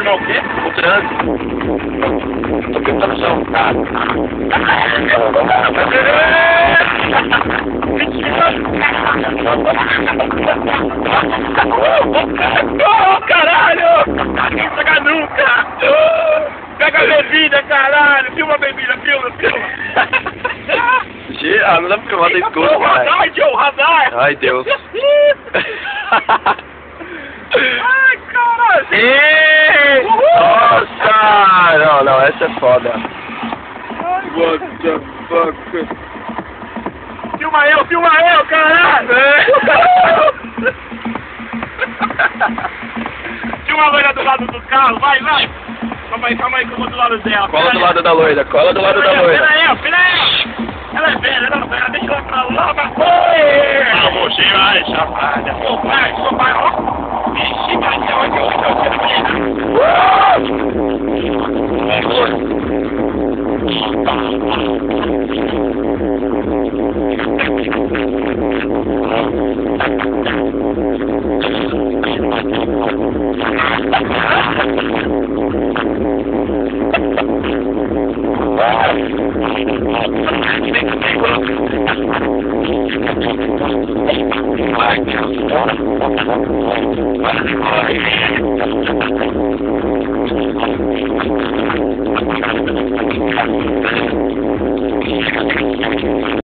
confirmar o quê? O trânsito. Tô perguntando se é um carro. Oh, caralho! Pega nunca! Pega a bebida, caralho! Filma a bebida, filma! Não dá pra filmar, tem escuro, o radar, Joe, radar! Ai, Deus. Ai, caralho! Ei! Nossa! Não, essa é foda. What the fuck? Filma eu, caralho! Filma a loira do lado do carro, vai! Calma aí que eu vou do lado dela. Cola do lado da loira, Pera aí. Ela é velha, deixa ela pra lá, vai! Você vai, safada! Seu pai, ó! Vixe, Maria, onde eu